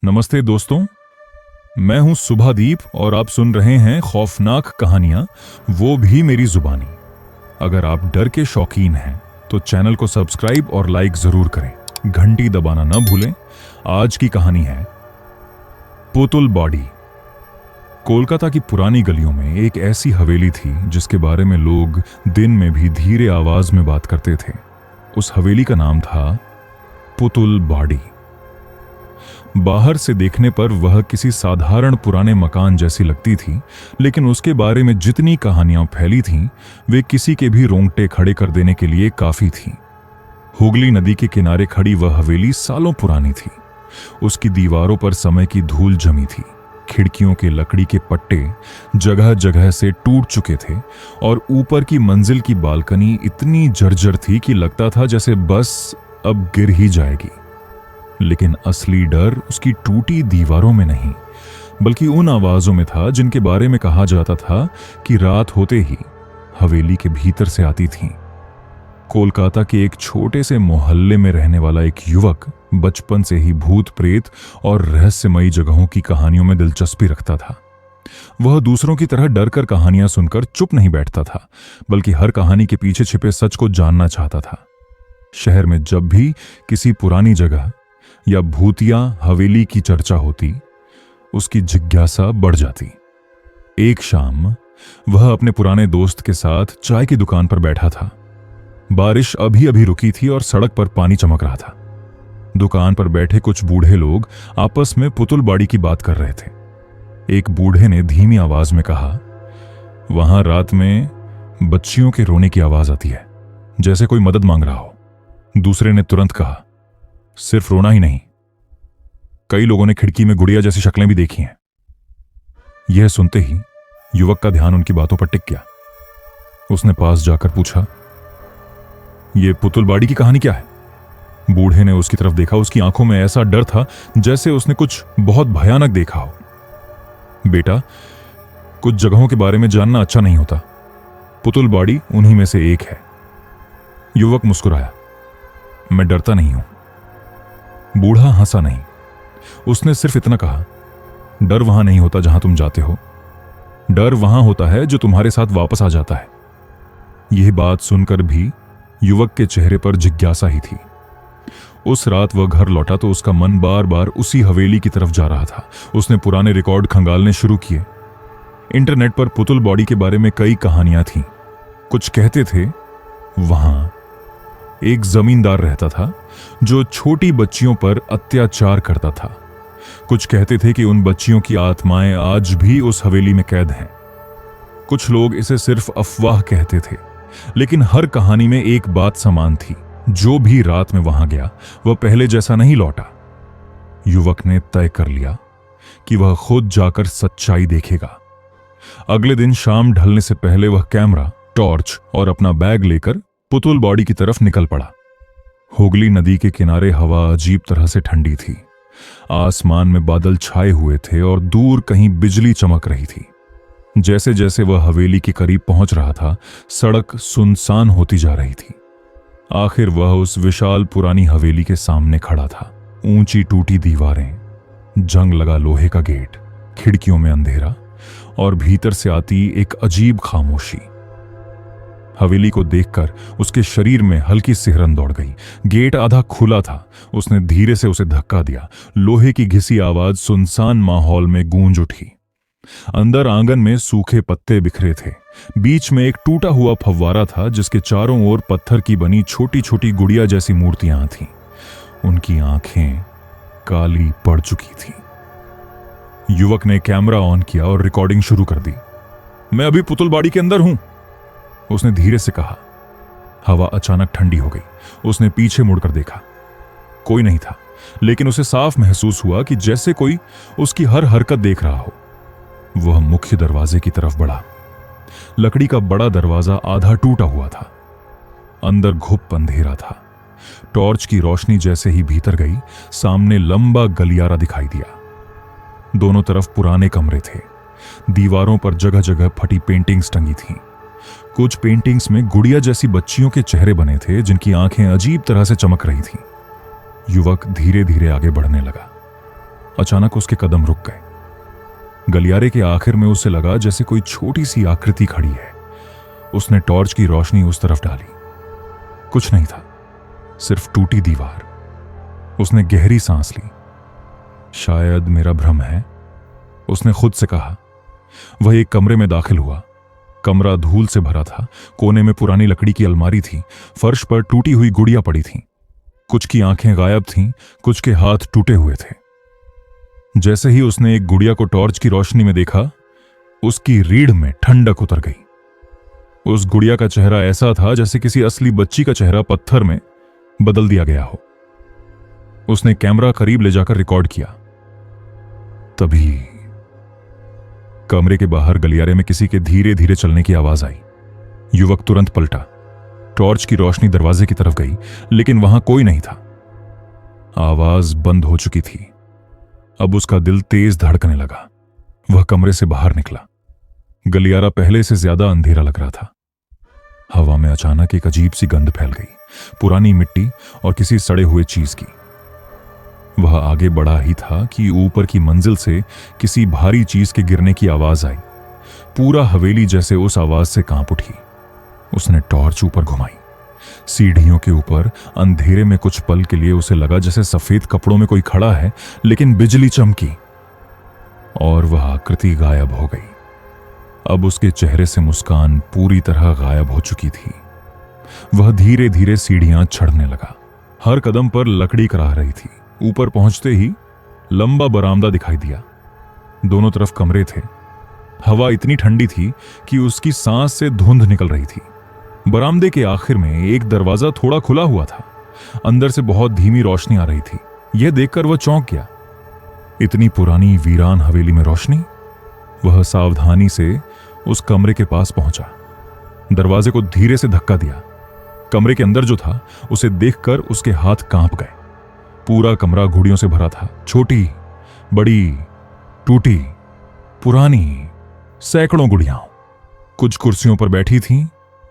नमस्ते दोस्तों, मैं हूं सुभादीप और आप सुन रहे हैं खौफनाक कहानियां, वो भी मेरी जुबानी। अगर आप डर के शौकीन हैं तो चैनल को सब्सक्राइब और लाइक जरूर करें, घंटी दबाना न भूलें। आज की कहानी है पुतुल बॉडी। कोलकाता की पुरानी गलियों में एक ऐसी हवेली थी जिसके बारे में लोग दिन में भी धीरे आवाज में बात करते थे। उस हवेली का नाम था पुतुल बॉडी। बाहर से देखने पर वह किसी साधारण पुराने मकान जैसी लगती थी, लेकिन उसके बारे में जितनी कहानियां फैली थीं, वे किसी के भी रोंगटे खड़े कर देने के लिए काफी थीं। हुगली नदी के किनारे खड़ी वह हवेली सालों पुरानी थी। उसकी दीवारों पर समय की धूल जमी थी, खिड़कियों के लकड़ी के पट्टे जगह जगह से टूट चुके थे और ऊपर की मंजिल की बालकनी इतनी जर्जर थी कि लगता था जैसे बस अब गिर ही जाएगी। लेकिन असली डर उसकी टूटी दीवारों में नहीं, बल्कि उन आवाजों में था जिनके बारे में कहा जाता था कि रात होते ही हवेली के भीतर से आती थीं। कोलकाता के एक छोटे से मोहल्ले में रहने वाला एक युवक बचपन से ही भूत प्रेत और रहस्यमयी जगहों की कहानियों में दिलचस्पी रखता था। वह दूसरों की तरह डर कर कहानियां सुनकर चुप नहीं बैठता था, बल्कि हर कहानी के पीछे छिपे सच को जानना चाहता था। शहर में जब भी किसी पुरानी जगह या भूतिया हवेली की चर्चा होती, उसकी जिज्ञासा बढ़ जाती। एक शाम वह अपने पुराने दोस्त के साथ चाय की दुकान पर बैठा था। बारिश अभी अभी रुकी थी और सड़क पर पानी चमक रहा था। दुकान पर बैठे कुछ बूढ़े लोग आपस में पुतुल बॉडी की बात कर रहे थे। एक बूढ़े ने धीमी आवाज में कहा, वहां रात में बच्चियों के रोने की आवाज आती है, जैसे कोई मदद मांग रहा हो। दूसरे ने तुरंत कहा, सिर्फ रोना ही नहीं, कई लोगों ने खिड़की में गुड़िया जैसी शक्लें भी देखी हैं। यह सुनते ही युवक का ध्यान उनकी बातों पर टिक गया। उसने पास जाकर पूछा, यह पुतुल बॉडी की कहानी क्या है? बूढ़े ने उसकी तरफ देखा। उसकी आंखों में ऐसा डर था जैसे उसने कुछ बहुत भयानक देखा हो। बेटा, कुछ जगहों के बारे में जानना अच्छा नहीं होता। पुतुल बॉडी उन्हीं में से एक है। युवक मुस्कुराया, मैं डरता नहीं हूं। बूढ़ा हंसा नहीं। उसने सिर्फ इतना कहा, डर वहां नहीं होता जहां तुम जाते हो, डर वहां होता है जो तुम्हारे साथ वापस आ जाता है। यह बात सुनकर भी युवक के चेहरे पर जिज्ञासा ही थी। उस रात वह घर लौटा तो उसका मन बार बार उसी हवेली की तरफ जा रहा था। उसने पुराने रिकॉर्ड खंगालने शुरू किए। इंटरनेट पर पुतुल बॉडी के बारे में कई कहानियां थीं। कुछ कहते थे वहां एक जमींदार रहता था जो छोटी बच्चियों पर अत्याचार करता था। कुछ कहते थे कि उन बच्चियों की आत्माएं आज भी उस हवेली में कैद हैं। कुछ लोग इसे सिर्फ अफवाह कहते थे, लेकिन हर कहानी में एक बात समान थी, जो भी रात में वहां गया वह पहले जैसा नहीं लौटा। युवक ने तय कर लिया कि वह खुद जाकर सच्चाई देखेगा। अगले दिन शाम ढलने से पहले वह कैमरा, टॉर्च और अपना बैग लेकर पुतुल बॉडी की तरफ निकल पड़ा। हुगली नदी के किनारे हवा अजीब तरह से ठंडी थी। आसमान में बादल छाए हुए थे और दूर कहीं बिजली चमक रही थी। जैसे जैसे वह हवेली के करीब पहुंच रहा था, सड़क सुनसान होती जा रही थी। आखिर वह उस विशाल पुरानी हवेली के सामने खड़ा था। ऊंची टूटी दीवारें, जंग लगा लोहे का गेट, खिड़कियों में अंधेरा और भीतर से आती एक अजीब खामोशी। हवेली को देखकर उसके शरीर में हल्की सिहरन दौड़ गई। गेट आधा खुला था। उसने धीरे से उसे धक्का दिया। लोहे की घिसी आवाज सुनसान माहौल में गूंज उठी। अंदर आंगन में सूखे पत्ते बिखरे थे। बीच में एक टूटा हुआ फव्वारा था जिसके चारों ओर पत्थर की बनी छोटी छोटी गुड़िया जैसी मूर्तियां थीं। उनकी आंखें काली पड़ चुकी थीं। युवक ने कैमरा ऑन किया और रिकॉर्डिंग शुरू कर दी। मैं अभी पुतुल बॉडी के अंदर हूं, उसने धीरे से कहा। हवा अचानक ठंडी हो गई। उसने पीछे मुड़कर देखा। कोई नहीं था, लेकिन उसे साफ महसूस हुआ कि जैसे कोई उसकी हर हरकत देख रहा हो। वह मुख्य दरवाजे की तरफ बढ़ा। लकड़ी का बड़ा दरवाजा आधा टूटा हुआ था। अंदर घुप अंधेरा था। टॉर्च की रोशनी जैसे ही भीतर गई, सामने लंबा गलियारा दिखाई दिया। दोनों तरफ पुराने कमरे थे। दीवारों पर जगह जगह फटी पेंटिंग्स टंगी थीं। कुछ पेंटिंग्स में गुड़िया जैसी बच्चियों के चेहरे बने थे जिनकी आंखें अजीब तरह से चमक रही थीं। युवक धीरे धीरे आगे बढ़ने लगा। अचानक उसके कदम रुक गए। गलियारे के आखिर में उसे लगा जैसे कोई छोटी सी आकृति खड़ी है। उसने टॉर्च की रोशनी उस तरफ डाली। कुछ नहीं था, सिर्फ टूटी दीवार। उसने गहरी सांस ली। शायद मेरा भ्रम है, उसने खुद से कहा। वह एक कमरे में दाखिल हुआ। कमरा धूल से भरा था। कोने में पुरानी लकड़ी की अलमारी थी। फर्श पर टूटी हुई गुड़िया पड़ी थी। कुछ की आंखें गायब थीं, कुछ के हाथ टूटे हुए थे। जैसे ही उसने एक गुड़िया को टॉर्च की रोशनी में देखा, उसकी रीढ़ में ठंडक उतर गई। उस गुड़िया का चेहरा ऐसा था जैसे किसी असली बच्ची का चेहरा पत्थर में बदल दिया गया हो। उसने कैमरा करीब ले जाकर रिकॉर्ड किया। तभी कमरे के बाहर गलियारे में किसी के धीरे धीरे चलने की आवाज आई। युवक तुरंत पलटा। टॉर्च की रोशनी दरवाजे की तरफ गई, लेकिन वहां कोई नहीं था। आवाज बंद हो चुकी थी। अब उसका दिल तेज धड़कने लगा। वह कमरे से बाहर निकला। गलियारा पहले से ज्यादा अंधेरा लग रहा था। हवा में अचानक एक अजीब सी गंध फैल गई, पुरानी मिट्टी और किसी सड़े हुए चीज की। वह आगे बढ़ा ही था कि ऊपर की मंजिल से किसी भारी चीज के गिरने की आवाज आई। पूरा हवेली जैसे उस आवाज से कांप उठी। उसने टॉर्च ऊपर घुमाई। सीढ़ियों के ऊपर अंधेरे में कुछ पल के लिए उसे लगा जैसे सफेद कपड़ों में कोई खड़ा है, लेकिन बिजली चमकी और वह आकृति गायब हो गई। अब उसके चेहरे से मुस्कान पूरी तरह गायब हो चुकी थी। वह धीरे धीरे सीढ़ियां चढ़ने लगा। हर कदम पर लकड़ी कराह रही थी। ऊपर पहुंचते ही लंबा बरामदा दिखाई दिया। दोनों तरफ कमरे थे। हवा इतनी ठंडी थी कि उसकी सांस से धुंध निकल रही थी। बरामदे के आखिर में एक दरवाजा थोड़ा खुला हुआ था। अंदर से बहुत धीमी रोशनी आ रही थी। यह देखकर वह चौंक गया। इतनी पुरानी वीरान हवेली में रोशनी। वह सावधानी से उस कमरे के पास पहुंचा। दरवाजे को धीरे से धक्का दिया। कमरे के अंदर जो था उसे देखकर उसके हाथ कांप गए। पूरा कमरा घुड़ियों से भरा था। छोटी, बड़ी, टूटी, पुरानी, सैकड़ों गुड़ियां। कुछ कुर्सियों पर बैठी थीं,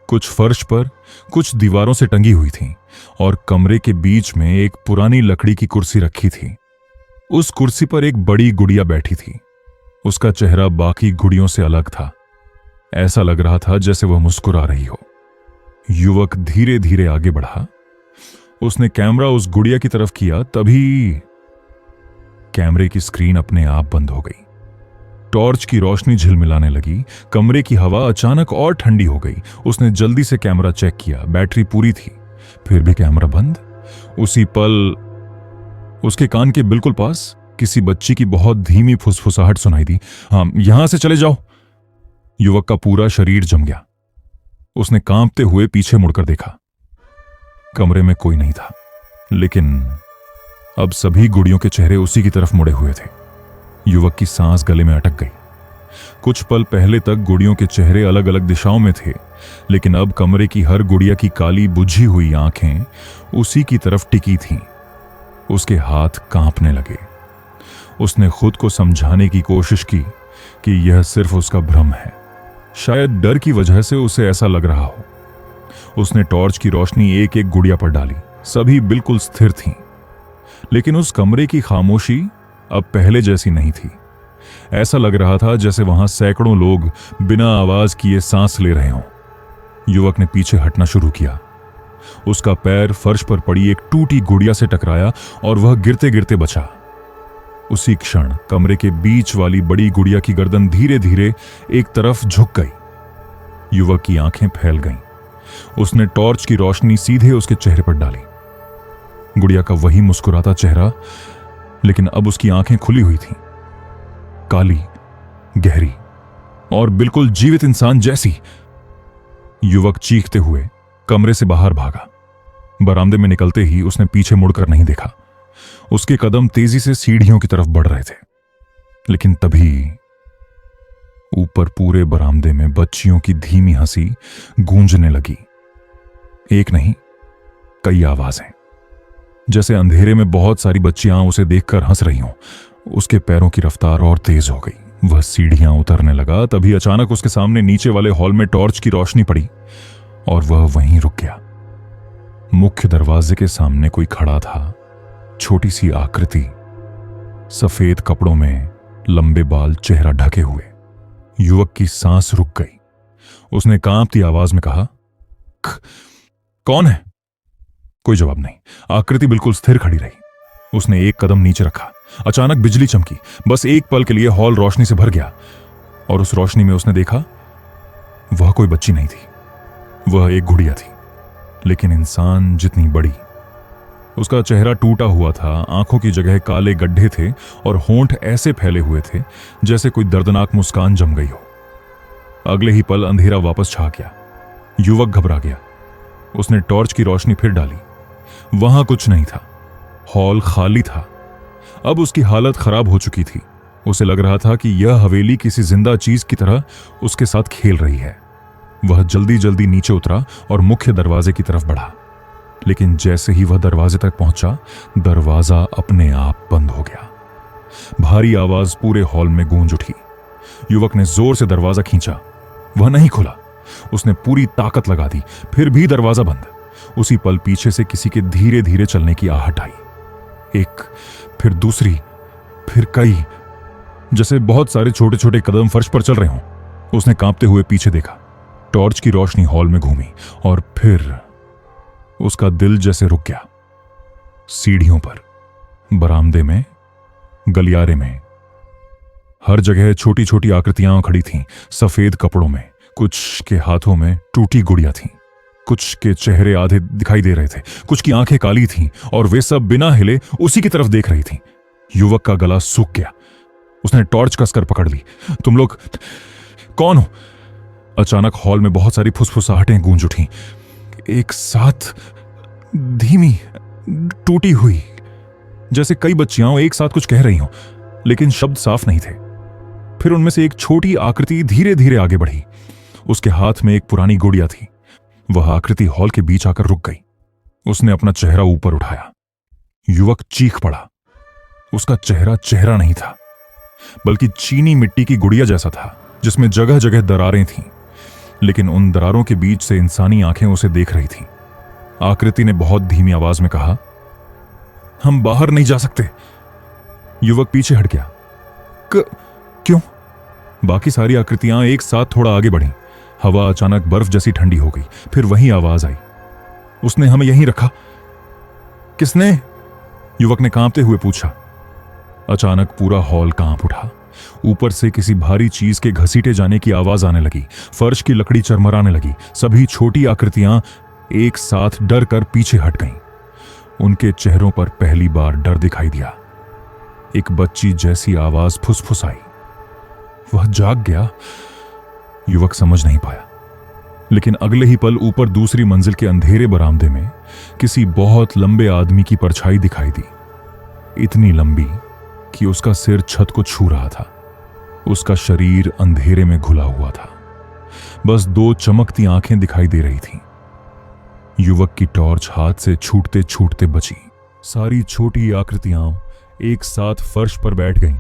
कुछ फर्श पर, कुछ दीवारों से टंगी हुई थीं, और कमरे के बीच में एक पुरानी लकड़ी की कुर्सी रखी थी। उस कुर्सी पर एक बड़ी गुड़िया बैठी थी। उसका चेहरा बाकी गुड़ियों से अलग था। ऐसा लग रहा था जैसे वह मुस्कुरा रही हो। युवक धीरे धीरे आगे बढ़ा। उसने कैमरा उस गुड़िया की तरफ किया, तभी कैमरे की स्क्रीन अपने आप बंद हो गई। टॉर्च की रोशनी झिलमिलाने लगी। कमरे की हवा अचानक और ठंडी हो गई। उसने जल्दी से कैमरा चेक किया। बैटरी पूरी थी। फिर भी कैमरा बंद। उसी पल उसके कान के बिल्कुल पास किसी बच्ची की बहुत धीमी फुसफुसाहट सुनाई दी। हाँ, यहां से चले जाओ। युवक का पूरा शरीर जम गया। उसने कांपते हुए पीछे मुड़कर देखा। कमरे में कोई नहीं था, लेकिन अब सभी गुड़ियों के चेहरे उसी की तरफ मुड़े हुए थे। युवक की सांस गले में अटक गई। कुछ पल पहले तक गुड़ियों के चेहरे अलग अलग दिशाओं में थे, लेकिन अब कमरे की हर गुड़िया की काली बुझी हुई आंखें उसी की तरफ टिकी थीं। उसके हाथ कांपने लगे। उसने खुद को समझाने की कोशिश की कि यह सिर्फ उसका भ्रम है। शायद डर की वजह से उसे ऐसा लग रहा हो। उसने टॉर्च की रोशनी एक एक गुड़िया पर डाली। सभी बिल्कुल स्थिर थीं, लेकिन उस कमरे की खामोशी अब पहले जैसी नहीं थी। ऐसा लग रहा था जैसे वहां सैकड़ों लोग बिना आवाज किए सांस ले रहे हों। युवक ने पीछे हटना शुरू किया। उसका पैर फर्श पर पड़ी एक टूटी गुड़िया से टकराया और वह गिरते गिरते बचा। उसी क्षण कमरे के बीच वाली बड़ी गुड़िया की गर्दन धीरे धीरे एक तरफ झुक गई। युवक की आंखें फैल गईं। उसने टॉर्च की रोशनी सीधे उसके चेहरे पर डाली। गुड़िया का वही मुस्कुराता चेहरा, लेकिन अब उसकी आंखें खुली हुई थीं, काली, गहरी और बिल्कुल जीवित इंसान जैसी। युवक चीखते हुए कमरे से बाहर भागा। बरामदे में निकलते ही उसने पीछे मुड़कर नहीं देखा। उसके कदम तेजी से सीढ़ियों की तरफ बढ़ रहे थे, लेकिन तभी ऊपर पूरे बरामदे में बच्चियों की धीमी हंसी गूंजने लगी। एक नहीं, कई आवाजें, जैसे अंधेरे में बहुत सारी बच्चियां उसे देखकर हंस रही हों। उसके पैरों की रफ्तार और तेज हो गई। वह सीढ़ियां उतरने लगा। तभी अचानक उसके सामने नीचे वाले हॉल में टॉर्च की रोशनी पड़ी और वह वहीं रुक गया। मुख्य दरवाजे के सामने कोई खड़ा था, छोटी सी आकृति, सफेद कपड़ों में, लंबे बाल, चेहरा ढके हुए। युवक की सांस रुक गई। उसने कांपती आवाज में कहा, कौन है? कोई जवाब नहीं। आकृति बिल्कुल स्थिर खड़ी रही। उसने एक कदम नीचे रखा। अचानक बिजली चमकी। बस एक पल के लिए हॉल रोशनी से भर गया और उस रोशनी में उसने देखा, वह कोई बच्ची नहीं थी, वह एक गुड़िया थी, लेकिन इंसान जितनी बड़ी। उसका चेहरा टूटा हुआ था, आंखों की जगह काले गड्ढे थे और होंठ ऐसे फैले हुए थे जैसे कोई दर्दनाक मुस्कान जम गई हो। अगले ही पल अंधेरा वापस छा गया। युवक घबरा गया। उसने टॉर्च की रोशनी फिर डाली। वहां कुछ नहीं था। हॉल खाली था। अब उसकी हालत खराब हो चुकी थी। उसे लग रहा था कि यह हवेली किसी जिंदा चीज की तरह उसके साथ खेल रही है। वह जल्दी जल्दी नीचे उतरा और मुख्य दरवाजे की तरफ बढ़ा, लेकिन जैसे ही वह दरवाजे तक पहुंचा, दरवाजा अपने आप बंद हो गया। भारी आवाज पूरे हॉल में गूंज उठी। युवक ने जोर से दरवाजा खींचा। वह नहीं खुला। उसने पूरी ताकत लगा दी, फिर भी दरवाजा बंद। उसी पल पीछे से किसी के धीरे धीरे चलने की आहट आई। एक, फिर दूसरी, फिर कई, जैसे बहुत सारे छोटे छोटे कदम फर्श पर चल रहे हों। उसने कांपते हुए पीछे देखा। टॉर्च की रोशनी हॉल में घूमी और फिर उसका दिल जैसे रुक गया। सीढ़ियों पर, बरामदे में, गलियारे में, हर जगह छोटी छोटी आकृतियां खड़ी थीं, सफेद कपड़ों में। कुछ के हाथों में टूटी गुड़िया थीं, कुछ के चेहरे आधे दिखाई दे रहे थे, कुछ की आंखें काली थीं और वे सब बिना हिले उसी की तरफ देख रही थीं। युवक का गला सूख गया। उसने टॉर्च कसकर पकड़ ली। तुम लोग कौन हो? अचानक हॉल में बहुत सारी फुसफुसाहटें गूंज उठीं, एक साथ, धीमी, टूटी हुई, जैसे कई बच्चियां एक साथ कुछ कह रही हों, लेकिन शब्द साफ नहीं थे। फिर उनमें से एक छोटी आकृति धीरे धीरे आगे बढ़ी। उसके हाथ में एक पुरानी गुड़िया थी। वह आकृति हॉल के बीच आकर रुक गई। उसने अपना चेहरा ऊपर उठाया। युवक चीख पड़ा। उसका चेहरा चेहरा नहीं था, बल्कि चीनी मिट्टी की गुड़िया जैसा था, जिसमें जगह जगह दरारें थीं, लेकिन उन दरारों के बीच से इंसानी आंखें उसे देख रही थीं। आकृति ने बहुत धीमी आवाज में कहा, हम बाहर नहीं जा सकते। युवक पीछे हट गया। क्यों? बाकी सारी आकृतियां एक साथ थोड़ा आगे बढ़ीं। हवा अचानक बर्फ जैसी ठंडी हो गई। फिर वही आवाज आई, उसने हमें यहीं रखा। किसने? युवक ने कांपते हुए पूछा। अचानक पूरा हॉल कांप उठा। ऊपर से किसी भारी चीज के घसीटे जाने की आवाज आने लगी। फर्श की लकड़ी चरमराने लगी। सभी छोटी आकृतियां एक साथ डर कर पीछे हट गईं। उनके चेहरों पर पहली बार डर दिखाई दिया। एक बच्ची जैसी आवाज फुसफुसाई। वह जाग गया। युवक समझ नहीं पाया, लेकिन अगले ही पल ऊपर दूसरी मंजिल के अंधेरे बरामदे में किसी बहुत लंबे आदमी की परछाई दिखाई दी। इतनी लंबी कि उसका सिर छत को छू रहा था। उसका शरीर अंधेरे में घुला हुआ था। बस दो चमकती आंखें दिखाई दे रही थीं। युवक की टॉर्च हाथ से छूटते छूटते बची। सारी छोटी आकृतियां एक साथ फर्श पर बैठ गईं,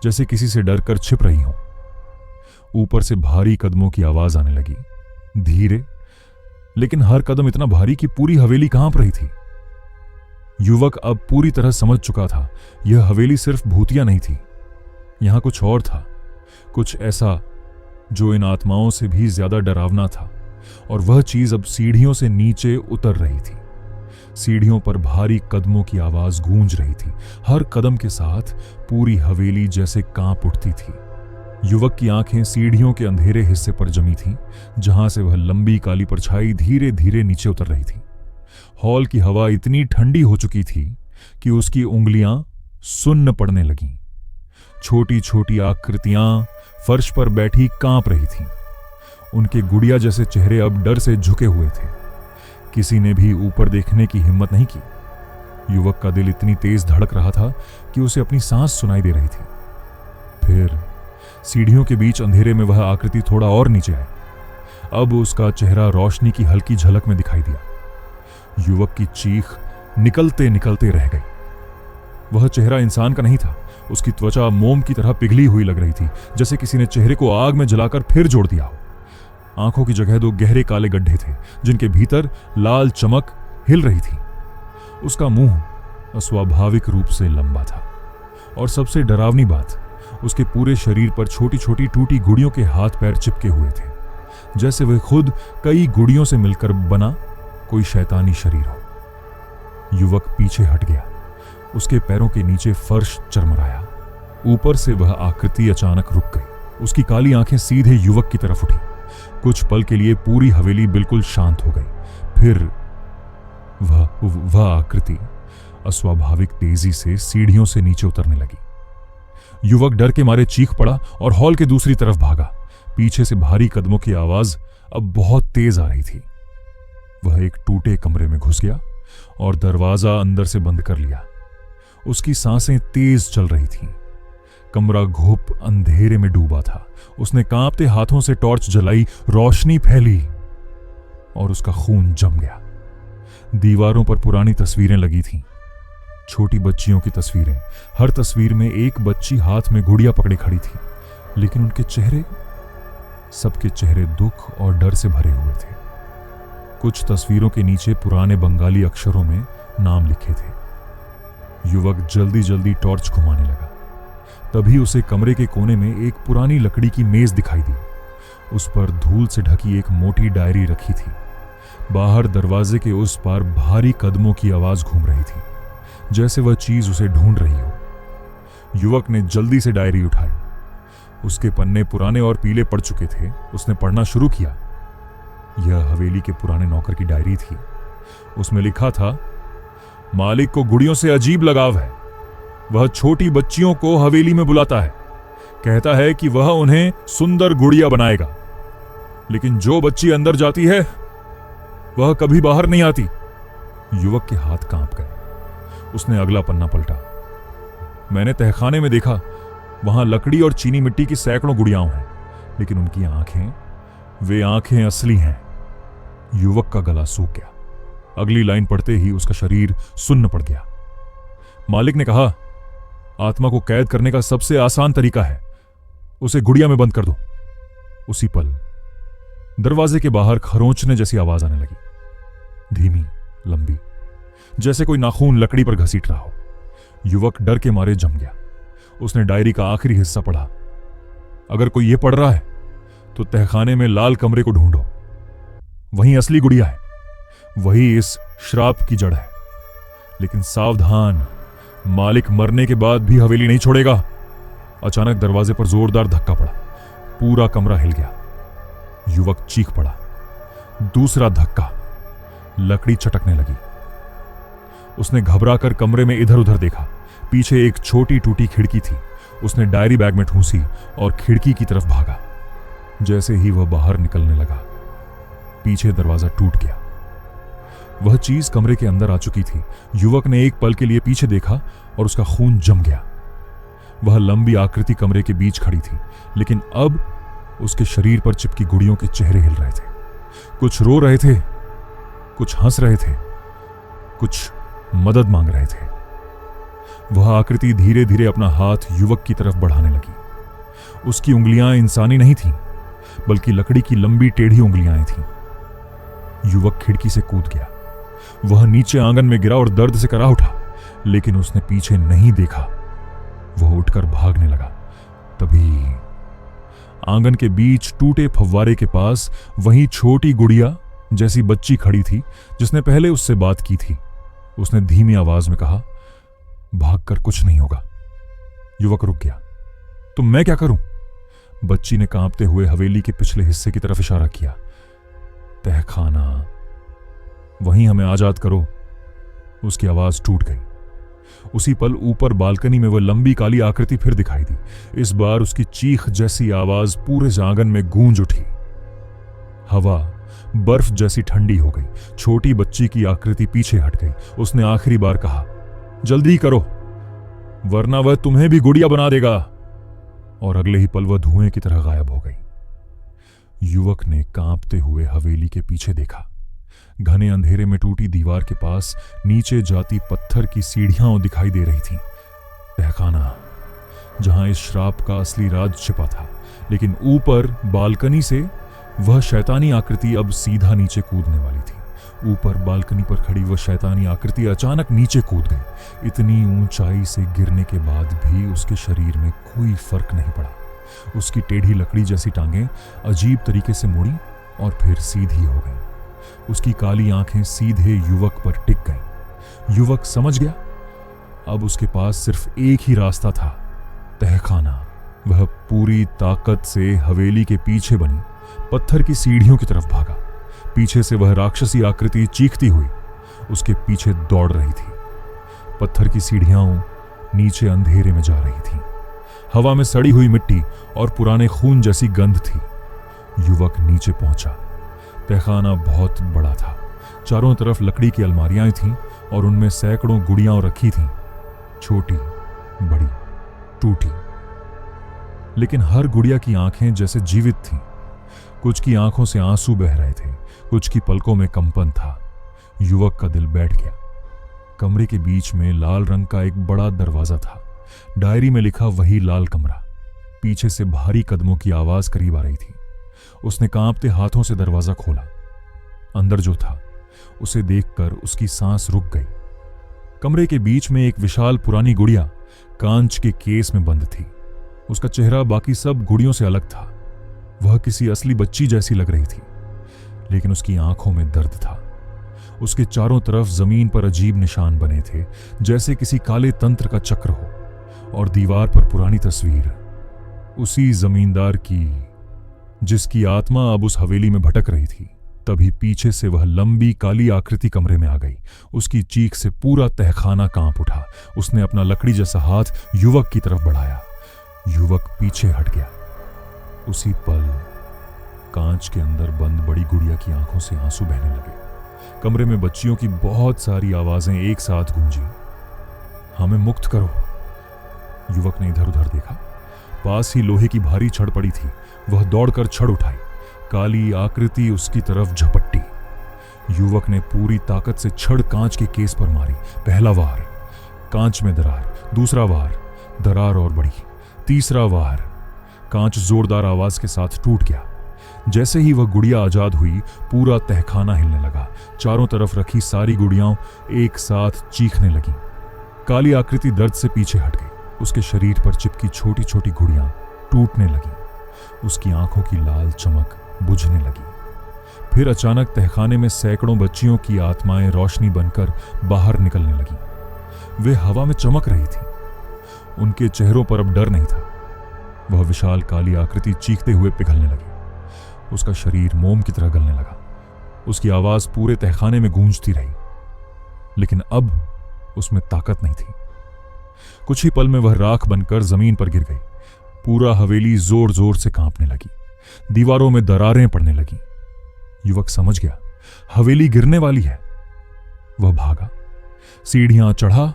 जैसे किसी से डरकर छिप रही हों। ऊपर से भारी कदमों की आवाज आने लगी, धीरे, लेकिन हर कदम इतना भारी कि पूरी हवेली कांप रही थी। युवक अब पूरी तरह समझ चुका था, यह हवेली सिर्फ भूतिया नहीं थी। यहां कुछ और था, कुछ ऐसा जो इन आत्माओं से भी ज्यादा डरावना था। और वह चीज अब सीढ़ियों से नीचे उतर रही थी। सीढ़ियों पर भारी कदमों की आवाज गूंज रही थी। हर कदम के साथ पूरी हवेली जैसे कांप उठती थी। युवक की आंखें सीढ़ियों के अंधेरे हिस्से पर जमी थीं, जहां से वह लंबी काली परछाई धीरे धीरे नीचे उतर रही थी। हॉल की हवा इतनी ठंडी हो चुकी थी कि उसकी उंगलियां सुन्न पड़ने लगीं। छोटी छोटी आकृतियां फर्श पर बैठी कांप रही थीं। उनके गुड़िया जैसे चेहरे अब डर से झुके हुए थे। किसी ने भी ऊपर देखने की हिम्मत नहीं की। युवक का दिल इतनी तेज धड़क रहा था कि उसे अपनी सांस सुनाई दे रही थी। फिर सीढ़ियों के बीच अंधेरे में वह आकृति थोड़ा और नीचे आई। अब उसका चेहरा रोशनी की हल्की झलक में दिखाई दिया। युवक की चीख निकलते निकलते रह गई। वह चेहरा इंसान का नहीं था। उसकी त्वचा मोम की तरह पिघली हुई लग रही थी, जैसे किसी ने चेहरे को आग में जलाकर फिर जोड़ दिया हो। आंखों की जगह दो गहरे काले गड्ढे थे, जिनके भीतर लाल चमक हिल रही थी। उसका मुंह अस्वाभाविक रूप से लंबा था और सबसे डरावनी बात, उसके पूरे शरीर पर छोटी छोटी टूटी गुड़ियों के हाथ पैर चिपके हुए थे, जैसे वह खुद कई गुड़ियों से मिलकर बना कोई शैतानी शरीर हो। युवक पीछे हट गया। उसके पैरों के नीचे फर्श चरमराया। ऊपर से वह आकृति अचानक रुक गई। उसकी काली आंखें सीधे युवक की तरफ उठी। कुछ पल के लिए पूरी हवेली बिल्कुल शांत हो गई। फिर वह आकृति अस्वाभाविक तेजी से सीढ़ियों से नीचे उतरने लगी। युवक डर के मारे चीख पड़ा और हॉल के दूसरी तरफ भागा। पीछे से भारी कदमों की आवाज अब बहुत तेज आ रही थी। वह एक टूटे कमरे में घुस गया और दरवाजा अंदर से बंद कर लिया। उसकी सांसें तेज चल रही थीं। कमरा घुप अंधेरे में डूबा था। उसने कांपते हाथों से टॉर्च जलाई, रोशनी फैली और उसका खून जम गया। दीवारों पर पुरानी तस्वीरें लगी थीं, छोटी बच्चियों की तस्वीरें। हर तस्वीर में एक बच्ची हाथ में गुड़िया पकड़े खड़ी थी, लेकिन उनके चेहरे, सबके चेहरे दुख और डर से भरे हुए थे। कुछ तस्वीरों के नीचे पुराने बंगाली अक्षरों में नाम लिखे थे। युवक जल्दी जल्दी टॉर्च घुमाने लगा। तभी उसे कमरे के कोने में एक पुरानी लकड़ी की मेज दिखाई दी। उस पर धूल से ढकी एक मोटी डायरी रखी थी। बाहर दरवाजे के उस पार भारी कदमों की आवाज घूम रही थी, जैसे वह चीज उसे ढूंढ रही हो। युवक ने जल्दी से डायरी उठाई। उसके पन्ने पुराने और पीले पड़ चुके थे। उसने पढ़ना शुरू किया। यह हवेली के पुराने नौकर की डायरी थी। उसमें लिखा था, मालिक को गुड़ियों से अजीब लगाव है। वह छोटी बच्चियों को हवेली में बुलाता है। कहता है कि वह उन्हें सुंदर गुड़िया बनाएगा, लेकिन जो बच्ची अंदर जाती है वह कभी बाहर नहीं आती। युवक के हाथ कांप गए। उसने अगला पन्ना पलटा। मैंने तहखाने में देखा, वहां लकड़ी और चीनी मिट्टी की सैकड़ों गुड़ियाओं हैं, लेकिन उनकी आंखें, वे आंखें असली हैं। युवक का गला सूख गया। अगली लाइन पढ़ते ही उसका शरीर सुन्न पड़ गया। मालिक ने कहा, आत्मा को कैद करने का सबसे आसान तरीका है, उसे गुड़िया में बंद कर दो। उसी पल दरवाजे के बाहर खरोंचने जैसी आवाज आने लगी, धीमी, लंबी, जैसे कोई नाखून लकड़ी पर घसीट रहा हो। युवक डर के मारे जम गया। उसने डायरी का आखिरी हिस्सा पढ़ा। अगर कोई यह पढ़ रहा है तो तहखाने में लाल कमरे को ढूंढो, वहीं असली गुड़िया है, वही इस श्राप की जड़ है। लेकिन सावधान, मालिक मरने के बाद भी हवेली नहीं छोड़ेगा। अचानक दरवाजे पर जोरदार धक्का पड़ा। पूरा कमरा हिल गया। युवक चीख पड़ा। दूसरा धक्का। लकड़ी चटकने लगी। उसने घबराकर कमरे में इधर उधर देखा। पीछे एक छोटी टूटी खिड़की थी। उसने डायरी बैग में ठूंसी और खिड़की की तरफ भागा। जैसे ही वह बाहर निकलने लगा, पीछे दरवाजा टूट गया। वह चीज कमरे के अंदर आ चुकी थी। युवक ने एक पल के लिए पीछे देखा और उसका खून जम गया। वह लंबी आकृति कमरे के बीच खड़ी थी, लेकिन अब उसके शरीर पर चिपकी गुड़ियों के चेहरे हिल रहे थे। कुछ रो रहे थे, कुछ हंस रहे थे, कुछ मदद मांग रहे थे। वह आकृति धीरे धीरे अपना हाथ युवक की तरफ बढ़ाने लगी। उसकी उंगलियां इंसानी नहीं थीं, बल्कि लकड़ी की लंबी टेढ़ी उंगलियां थीं। युवक खिड़की से कूद गया। वह नीचे आंगन में गिरा और दर्द से करा उठा, लेकिन उसने पीछे नहीं देखा। वह उठकर भागने लगा। तभी आंगन के बीच टूटे फव्वारे के पास वही छोटी गुड़िया जैसी बच्ची खड़ी थी, जिसने पहले उससे बात की थी। उसने धीमी आवाज में कहा, भागकर कुछ नहीं होगा। युवक रुक गया। तो मैं क्या करूं? बच्ची ने कांपते हुए हवेली के पिछले हिस्से की तरफ इशारा किया। तहखाना, वहीं हमें आजाद करो। उसकी आवाज टूट गई। उसी पल ऊपर बालकनी में वह लंबी काली आकृति फिर दिखाई दी। इस बार उसकी चीख जैसी आवाज पूरे आंगन में गूंज उठी। हवा बर्फ जैसी ठंडी हो गई। छोटी बच्ची की आकृति पीछे हट गई। उसने आखिरी बार कहा, जल्दी करो, वरना वह तुम्हें भी गुड़िया बना देगा। और अगले ही पल वह धुएं की तरह गायब हो गई। युवक ने कांपते हुए हवेली के पीछे देखा। घने अंधेरे में टूटी दीवार के पास नीचे जाती पत्थर की सीढ़ियां दिखाई दे रही थीं। तहखाना, जहां इस श्राप का असली राज छिपा था। लेकिन ऊपर बालकनी से वह शैतानी आकृति अब सीधा नीचे कूदने वाली थी। ऊपर बालकनी पर खड़ी वह शैतानी आकृति अचानक नीचे कूद गई। इतनी ऊंचाई से गिरने के बाद भी उसके शरीर में कोई फर्क नहीं पड़ा। उसकी टेढ़ी लकड़ी जैसी टांगें अजीब तरीके से मुड़ी और फिर सीधी हो गईं। उसकी काली आंखें सीधे युवक पर टिक गईं। युवक समझ गया अब उसके पास सिर्फ एक ही रास्ता था, तहखाना। वह पूरी ताकत से हवेली के पीछे बनी पत्थर की सीढ़ियों की तरफ भागा। पीछे से वह राक्षसी आकृति चीखती हुई उसके पीछे दौड़ रही थी। पत्थर की सीढ़ियां नीचे अंधेरे में जा रही थीं। हवा में सड़ी हुई मिट्टी और पुराने खून जैसी गंध थी। युवक नीचे पहुंचा। तहखाना बहुत बड़ा था। चारों तरफ लकड़ी की अलमारियां थीं और उनमें सैकड़ों गुड़ियां रखी थीं, छोटी, बड़ी, टूटी। लेकिन हर गुड़िया की आंखें जैसे जीवित थीं। कुछ की आंखों से आंसू बह रहे थे, कुछ की पलकों में कंपन था। युवक का दिल बैठ गया। कमरे के बीच में लाल रंग का एक बड़ा दरवाजा था। डायरी में लिखा वही लाल कमरा। पीछे से भारी कदमों की आवाज करीब आ रही थी। उसने कांपते हाथों से दरवाजा खोला। अंदर जो था उसे देखकर उसकी सांस रुक गई। कमरे के बीच में एक विशाल पुरानी गुड़िया कांच के केस में बंद थी। उसका चेहरा बाकी सब गुड़ियों से अलग था। वह किसी असली बच्ची जैसी लग रही थी, लेकिन उसकी आंखों में दर्द था। उसके चारों तरफ जमीन पर अजीब निशान बने थे, जैसे किसी काले तंत्र का चक्र हो, और दीवार पर पुरानी तस्वीर उसी जमींदार की जिसकी आत्मा अब उस हवेली में भटक रही थी। तभी पीछे से वह लंबी काली आकृति कमरे में आ गई। उसकी चीख से पूरा तहखाना कांप उठा। उसने अपना लकड़ी जैसा हाथ युवक की तरफ बढ़ाया। युवक पीछे हट गया। उसी पल कांच के अंदर बंद बड़ी गुड़िया की आंखों से आंसू बहने लगे। कमरे में बच्चियों की बहुत सारी आवाजें एक साथ गूंजी। हमें मुक्त करो। युवक ने इधर उधर देखा। पास ही लोहे की भारी छड़ पड़ी थी। वह दौड़कर छड़ उठाई। काली आकृति उसकी तरफ झपट्टी। युवक ने पूरी ताकत से छड़ कांच के केस पर मारी। पहला वार, कांच में दरार। दूसरा वार, दरार और बढ़ी। तीसरा वार, कांच जोरदार आवाज के साथ टूट गया। जैसे ही वह गुड़िया आजाद हुई, पूरा तहखाना हिलने लगा। चारों तरफ रखी सारी गुड़ियां एक साथ चीखने लगीं। काली आकृति दर्द से पीछे हट गई। उसके शरीर पर चिपकी छोटी छोटी गुड़ियां टूटने लगीं। उसकी आंखों की लाल चमक बुझने लगी। फिर अचानक तहखाने में सैकड़ों बच्चियों की आत्माएं रोशनी बनकर बाहर निकलने लगीं। वे हवा में चमक रही थीं। उनके चेहरों पर अब डर नहीं था। वह विशाल काली आकृति चीखते हुए पिघलने लगी। उसका शरीर मोम की तरह गलने लगा। उसकी आवाज पूरे तहखाने में गूंजती रही, लेकिन अब उसमें ताकत नहीं थी। कुछ ही पल में वह राख बनकर जमीन पर गिर गई। पूरा हवेली जोर जोर से कांपने लगी। दीवारों में दरारें पड़ने लगी। युवक समझ गया हवेली गिरने वाली है। वह भागा, सीढ़ियां चढ़ा,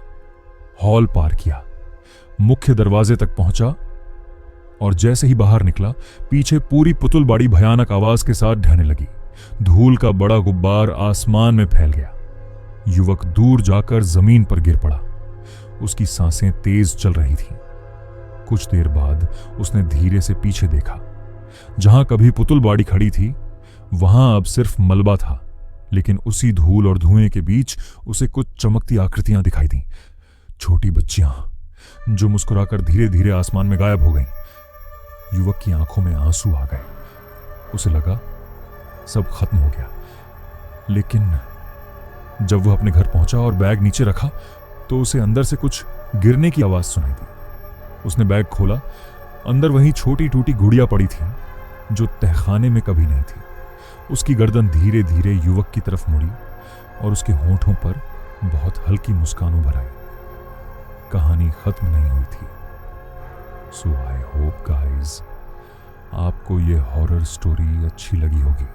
हॉल पार किया, मुख्य दरवाजे तक पहुंचा और जैसे ही बाहर निकला, पीछे पूरी पुतुलबाड़ी भयानक आवाज के साथ ढहने लगी। धूल का बड़ा गुब्बार आसमान में फैल गया। युवक दूर जाकर जमीन पर गिर पड़ा। उसकी सांसें तेज चल रही थीं। कुछ देर बाद उसने धीरे से पीछे देखा। जहां कभी पुतुलबाड़ी खड़ी थी, वहां अब सिर्फ मलबा था, लेकिन उसी धूल और धुएं के बीच उसे कुछ चमकती आकृतियां दिखाई दी। छोटी बच्चियां जो मुस्कुराकर धीरे धीरे आसमान में गायब हो गईं। युवक की आंखों में आंसू आ गए। उसे लगा सब खत्म हो गया। लेकिन जब वह अपने घर पहुंचा और बैग नीचे रखा, तो उसे अंदर से कुछ गिरने की आवाज सुनाई दी। उसने बैग खोला। अंदर वही छोटी टूटी गुड़िया पड़ी थी जो तहखाने में कभी नहीं थी। उसकी गर्दन धीरे धीरे युवक की तरफ मुड़ी और उसके होंठों पर बहुत हल्की मुस्कान उभर आई। कहानी खत्म नहीं हुई थी। सो आई होप गाइज आपको ये हॉरर स्टोरी अच्छी लगी होगी।